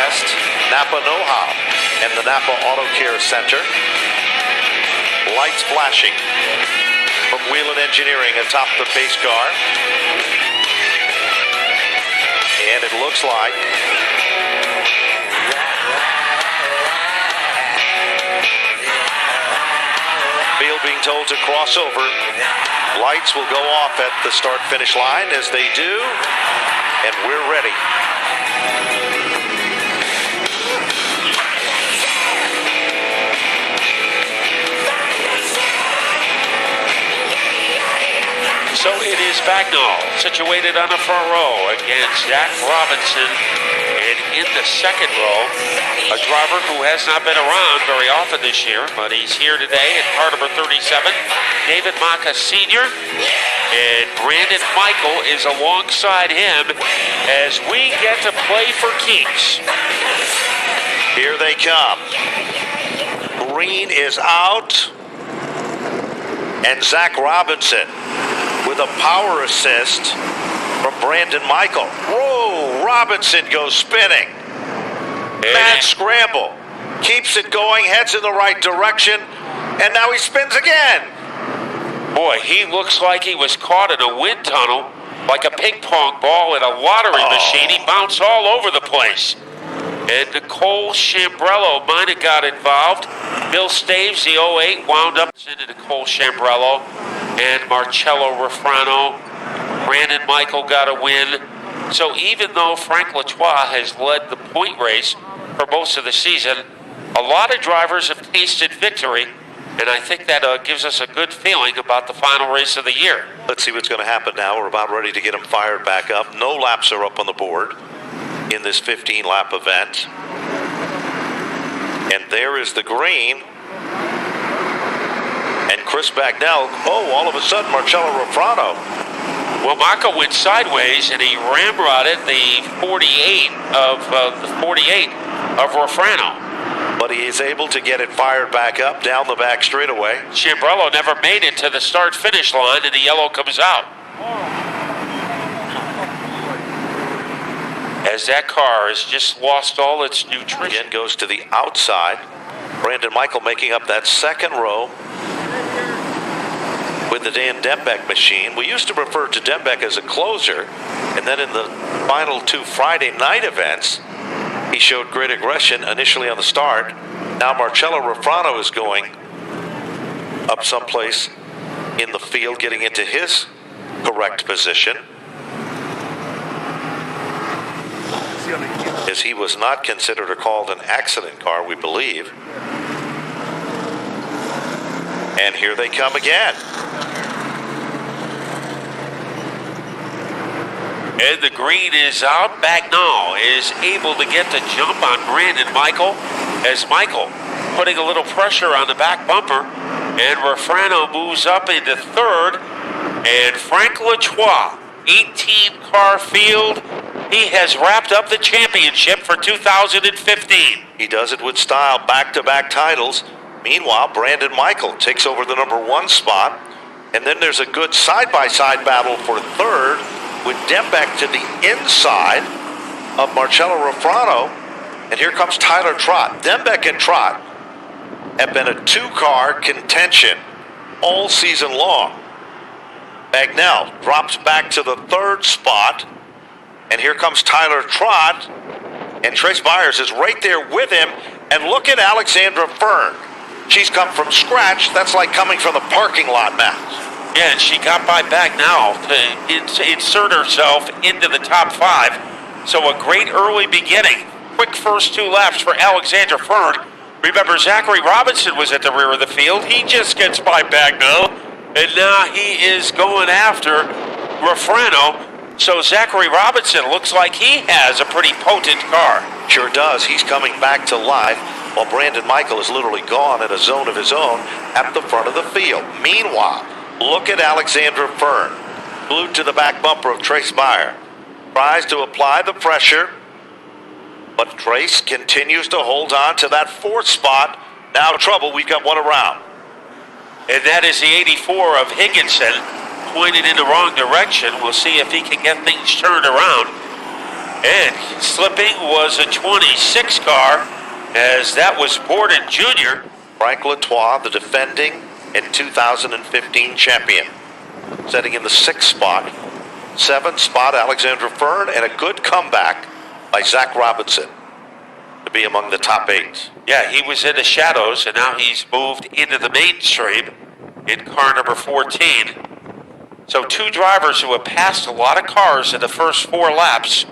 West, Napa know-how, and the Napa Auto Care Center. Lights flashing from Wheelan Engineering atop the pace car. And it looks like field being told to cross over. Lights will go off at the start-finish line as they do, and we're ready. So it is Bagnall, situated on the front row against Zach Robinson. And in the second row, a driver who has not been around very often this year, but he's here today in car number 37, David Maka Sr. And Brandon Michael is alongside him as we get to play for keeps. Here they come. Green is out. And Zach Robinson with a power assist from Brandon Michael. Whoa, Robinson goes spinning. Mad scramble. Keeps it going, heads in the right direction, and now he spins again. Boy, he looks like he was caught in a wind tunnel, like a ping pong ball in a lottery machine. He bounced all over the place. And Nicole Chambrello might have got involved. Bill Staves, the 08, wound up into Nicole Chambrello and Marcello Refrano. Brandon Michael got a win. So even though Frank Latois has led the point race for most of the season, a lot of drivers have tasted victory, and I think that gives us a good feeling about the final race of the year. Let's see what's going to happen now. We're about ready to get them fired back up. No laps are up on the board in this 15-lap event. And there is the green. And Chris Bagnell, all of a sudden, Marcello Refrano. Well, Maka went sideways, and he ramrodded the 48 of Refrano. But he is able to get it fired back up down the back straightaway. Chambrello never made it to the start-finish line, and the yellow comes out. As that car has just lost all its nutrition. Again goes to the outside. Brandon Michael making up that second row with the Dan Dembeck machine. We used to refer to Dembeck as a closer, and then in the final two Friday night events, he showed great aggression initially on the start. Now Marcello Refrano is going up someplace in the field, getting into his correct position, as he was not considered or called an accident car, we believe. And here they come again. And the green is out. Bagnall is able to get the jump on Brandon Michael, as Michael putting a little pressure on the back bumper. And Refrano moves up into third. And Frank Latois, 18-car field. He has wrapped up the championship for 2015. He does it with style, back-to-back titles. Meanwhile, Brandon Michael takes over the number one spot. And then there's a good side-by-side battle for third, with Dembeck to the inside of Marcello Refrano. And here comes Tyler Trott. Dembeck and Trott have been a two-car contention all season long. Bagnell drops back to the third spot. And here comes Tyler Trott. And Trace Byers is right there with him. And look at Alexandra Fern. She's come from scratch. That's like coming from the parking lot, Matt. Yeah, and she got by Bagnall to insert herself into the top five. So a great early beginning. Quick first two laps for Alexandra Fern. Remember, Zachary Robinson was at the rear of the field. He just gets by Bagnall. And now he is going after Refrano. So Zachary Robinson looks like he has a pretty potent car. Sure does. He's coming back to life, while Brandon Michael is literally gone in a zone of his own at the front of the field. Meanwhile, look at Alexandra Fern, glued to the back bumper of Trace Meyer. Tries to apply the pressure, but Trace continues to hold on to that fourth spot. Now trouble, we've got one around. And that is the 84 of Higginson, pointed in the wrong direction. We'll see if he can get things turned around. And slipping was a 26 car, as that was Borden Jr. Frank Latour, the defending and 2015 champion, setting in the 6th spot. 7th spot, Alexander Fern, and a good comeback by Zach Robinson to be among the top 8. Yeah, he was in the shadows, and now he's moved into the mainstream in car number 14. So 2 drivers who have passed a lot of cars in the first 4 laps,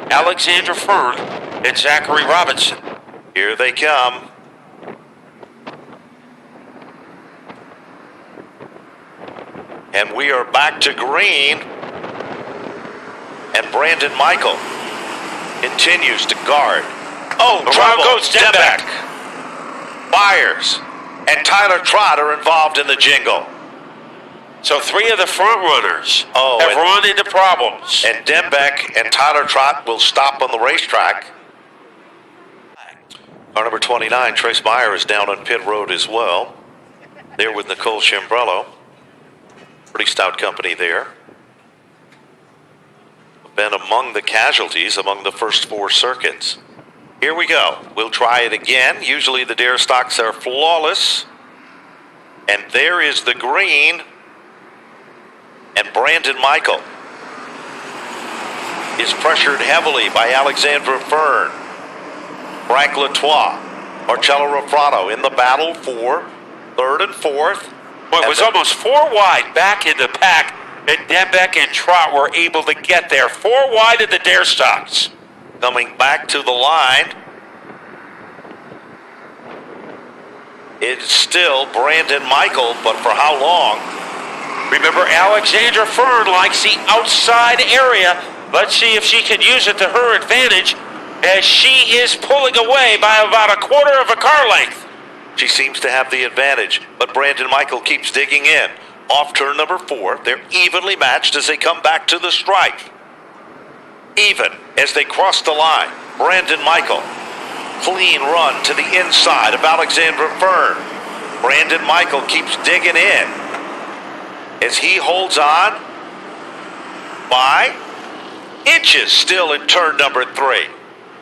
Alexander Fern and Zachary Robinson. Here they come. And we are back to green. And Brandon Michael continues to guard. Oh, around goes Dembeck. Byers and Tyler Trott are involved in the jingle. So 3 of the front runners have run into problems. And Dembeck and Tyler Trott will stop on the racetrack. Car number 29, Trace Meyer, is down on pit road as well. There with Nicole Chambrello. Pretty stout company there. Been among the casualties among the first 4 circuits. Here we go. We'll try it again. Usually the dare stocks are flawless. And there is the green. And Brandon Michael is pressured heavily by Alexandra Fern. Frank Latour, Marcello Rafrano in the battle for 3rd and 4th. Well, it was almost 4 wide back in the pack, and Dembeck and Trott were able to get there. 4 wide at the dare stocks. Coming back to the line, it's still Brandon Michael, but for how long? Remember, Alexandra Fern likes the outside area. Let's see if she can use it to her advantage, as she is pulling away by about a quarter of a car length. She seems to have the advantage, but Brandon Michael keeps digging in. Off turn number 4, they're evenly matched as they come back to the stripe. Even as they cross the line, Brandon Michael, clean run to the inside of Alexandra Fern. Brandon Michael keeps digging in as he holds on by inches still in turn number 3.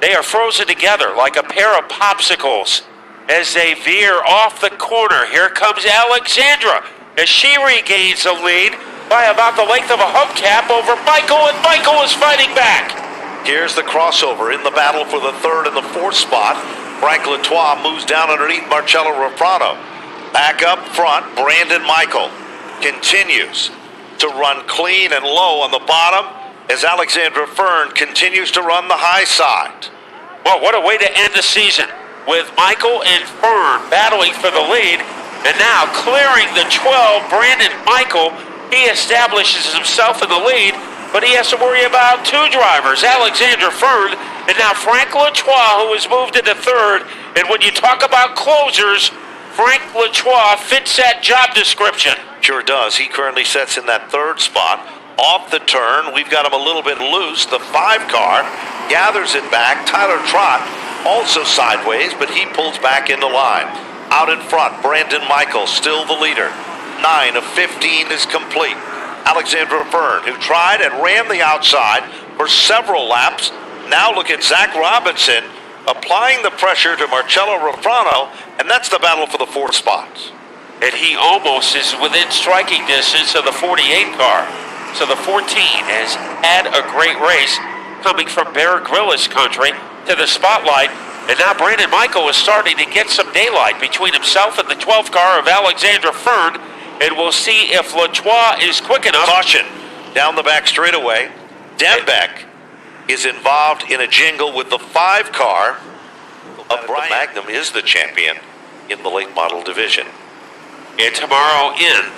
They are frozen together like a pair of popsicles as they veer off the corner. Here comes Alexandra as she regains the lead by about the length of a hubcap over Michael, and Michael is fighting back. Here's the crossover in the battle for the 3rd and the 4th spot. Frank Latour moves down underneath Marcello Rafrano. Back up front, Brandon Michael continues to run clean and low on the bottom as Alexandra Fern continues to run the high side. Well, what a way to end the season, with Michael and Fern battling for the lead. And now clearing the 12, Brandon Michael, he establishes himself in the lead, but he has to worry about 2 drivers, Alexander Fern and now Frank Latour, who has moved into 3rd. And when you talk about closers, Frank Latour fits that job description. Sure does. He currently sits in that 3rd spot. Off the turn, we've got him a little bit loose. The 5 car gathers it back. Tyler Trott also sideways, but he pulls back into line. Out in front, Brandon Michael, still the leader. 9 of 15 is complete. Alexandra Fern, who tried and ran the outside for several laps. Now look at Zach Robinson applying the pressure to Marcello Rafrano, and that's the battle for the 4th spot. And he almost is within striking distance of the 48 car. So the 14 has had a great race, coming from Bear Grylls country to the spotlight. And now Brandon Michael is starting to get some daylight between himself and the 12th car of Alexandra Fern. And we'll see if Latour is quick enough. Caution down the back straightaway. Dembeck is involved in a jingle with the 5 car of Brian. Magnum is the champion in the late model division. And tomorrow in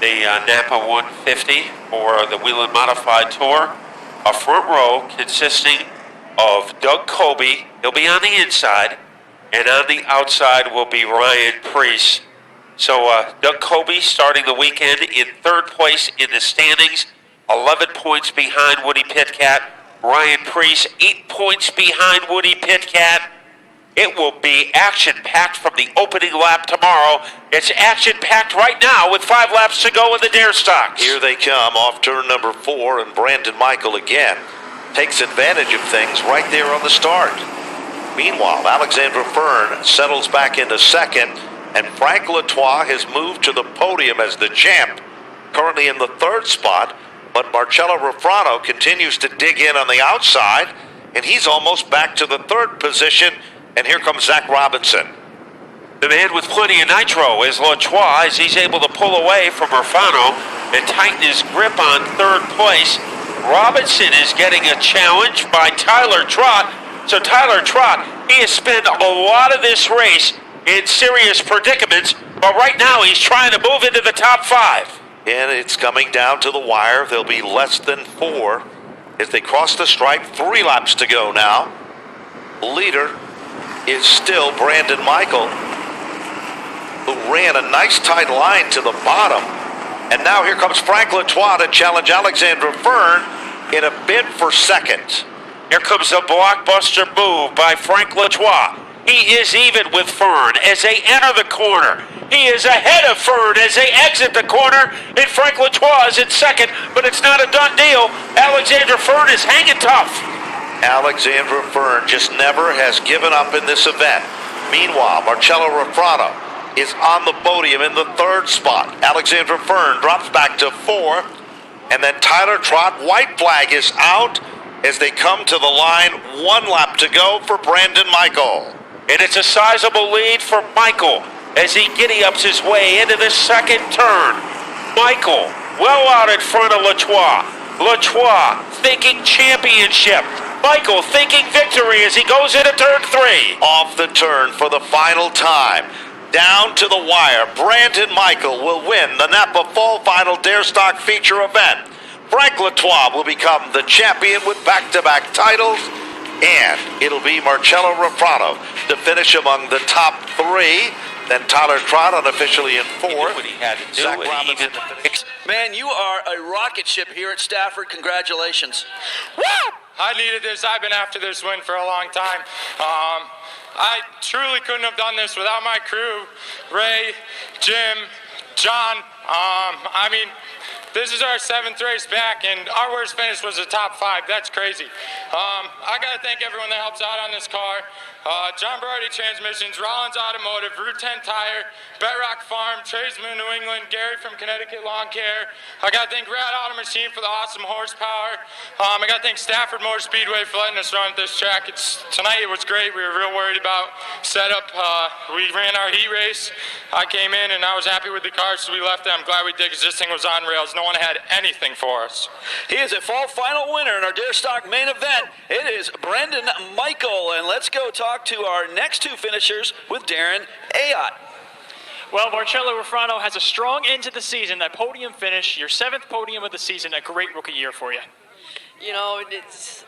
the Napa 150 for the Whelen Modified Tour, a front row consisting of Doug Colby. He'll be on the inside, and on the outside will be Ryan Preece. So Doug Colby starting the weekend in 3rd place in the standings, 11 points behind Woody Pitkat. Ryan Preece 8 points behind Woody Pitkat. It will be action-packed from the opening lap tomorrow. It's action-packed right now with 5 laps to go in the dare stocks. Here they come off turn number 4, and Brandon Michael again takes advantage of things right there on the start. Meanwhile, Alexandra Fern settles back into second, and Frank Latois has moved to the podium as the champ, currently in the third spot, but Marcello Refrano continues to dig in on the outside, and he's almost back to the third position, and here comes Zach Robinson. The man with plenty of nitro is Latois, as he's able to pull away from Refrano and tighten his grip on third place. Robinson is getting a challenge by Tyler Trott. So Tyler Trott, he has spent a lot of this race in serious predicaments, but right now he's trying to move into the top 5. And it's coming down to the wire. There'll be less than 4 as they cross the stripe. 3 laps to go now. Leader is still Brandon Michael, who ran a nice tight line to the bottom. And now here comes Frank Latois to challenge Alexandra Fern in a bid for second. Here comes a blockbuster move by Frank Latois. He is even with Fern as they enter the corner. He is ahead of Fern as they exit the corner, and Frank Latois is in second, but it's not a done deal. Alexandra Fern is hanging tough. Alexandra Fern just never has given up in this event. Meanwhile, Marcello Refrano is on the podium in the third spot. Alexandra Fern drops back to 4, and then Tyler Trott, white flag, is out as they come to the line. 1 lap to go for Brandon Michael. And it's a sizable lead for Michael as he giddy-ups his way into the second turn. Michael well out in front of Latois. Latois thinking championship. Michael thinking victory as he goes into turn 3. Off the turn for the final time. Down to the wire. Brandon Michael will win the Napa Fall Final Dare Stock Feature event. Frank Latois will become the champion with back-to-back titles, and it'll be Marcello Refrano to finish among the top 3. Then Tyler Trott unofficially in 4th. He knew what he had to do. Zach And Robinson even to finish. Man, you are a rocket ship here at Stafford. Congratulations. Woo! I needed this. I've been after this win for a long time. I truly couldn't have done this without my crew, Ray, Jim, John. This is our 7th race back, and our worst finish was a top 5. That's crazy. I got to thank everyone that helps out on this car. John Berardi Transmissions, Rollins Automotive, Route 10 Tire, Bedrock Farm, Tradesman New England, Gary from Connecticut Lawn Care. I got to thank Rad Auto Machine for the awesome horsepower. I got to thank Stafford Motor Speedway for letting us run at this track. Tonight it was great. We were real worried about setup. We ran our heat race. I came in and I was happy with the car, so we left it. I'm glad we did because this thing was on rails. No one had anything for us. He is a fall final winner in our Dare Stock main event. It is Brandon Michael, and let's go talk to our next 2 finishers with Darren Ayotte. Well, Marcello Refrano has a strong end to the season. That podium finish, your 7th podium of the season, a great rookie year for you. You know, it's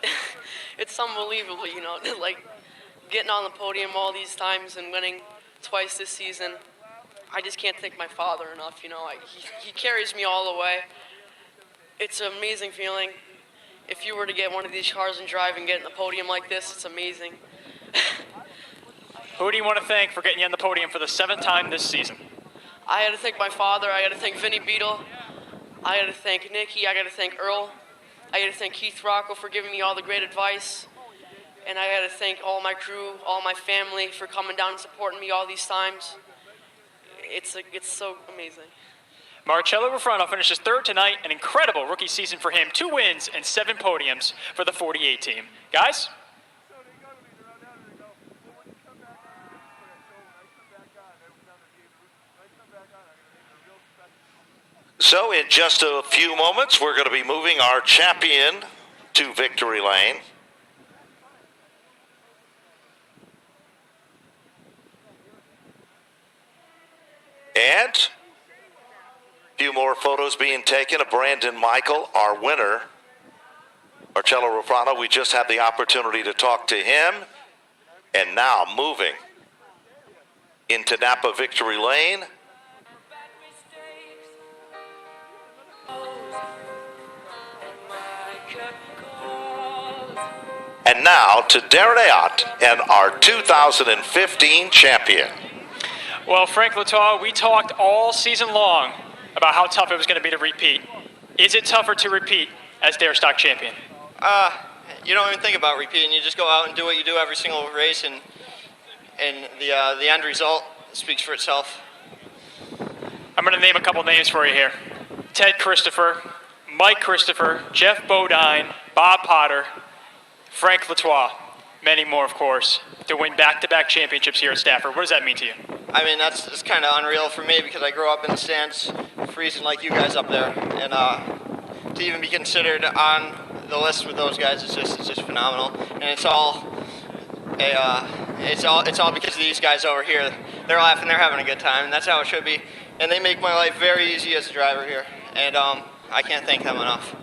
unbelievable, you know, like getting on the podium all these times and winning twice this season. I just can't thank my father enough, you know. He carries me all the way. It's an amazing feeling. If you were to get one of these cars and drive and get in the podium like this, it's amazing. Who do you want to thank for getting you on the podium for the 7th time this season? I got to thank my father. I got to thank Vinny Beetle. I got to thank Nicky. I got to thank Earl. I got to thank Keith Rocco for giving me all the great advice. And I got to thank all my crew, all my family for coming down and supporting me all these times. It's so amazing. Marcello Refrano finishes 3rd tonight, an incredible rookie season for him. 2 wins and 7 podiums for the 48 team. Guys? So in just a few moments, we're going to be moving our champion to victory lane. And a few more photos being taken of Brandon Michael, our winner. Marcello Refrano, we just had the opportunity to talk to him. And now moving into Napa victory lane. And now to Darren Ayotte and our 2015 champion. Well, Frank Latois, we talked all season long about how tough it was going to be to repeat. Is it tougher to repeat as Dare Stock champion? you don't even think about repeating. You just go out and do what you do every single race, and the end result speaks for itself. I'm going to name a couple names for you here. Ted Christopher, Mike Christopher, Jeff Bodine, Bob Potter, Frank Latois, many more, of course, to win back-to-back championships here at Stafford. What does that mean to you? I mean, that's kind of unreal for me because I grew up in the stands freezing like you guys up there. And to even be considered on the list with those guys is just phenomenal. And it's all because of these guys over here. They're laughing, they're having a good time, and that's how it should be. And they make my life very easy as a driver here. And I can't thank them enough.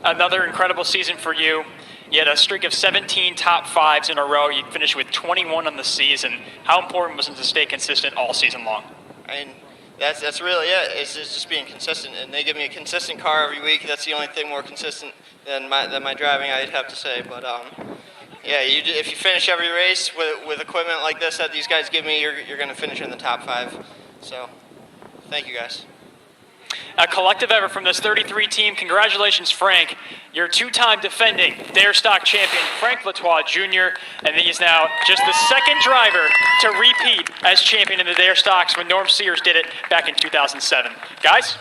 Another incredible season for you. You had a streak of 17 top fives in a row. You finished with 21 on the season. How important was it to stay consistent all season long? I mean, that's really it. It's just being consistent. And they give me a consistent car every week. That's the only thing more consistent than my driving, I'd have to say. But yeah, if you finish every race with equipment like this that these guys give me, you're going to finish in the top 5. So thank you guys. A collective effort from this 33 team. Congratulations, Frank. Your 2-time defending Dare Stock champion, Frank Latois Jr., and he is now just the second driver to repeat as champion in the Dare Stocks when Norm Sears did it back in 2007. Guys?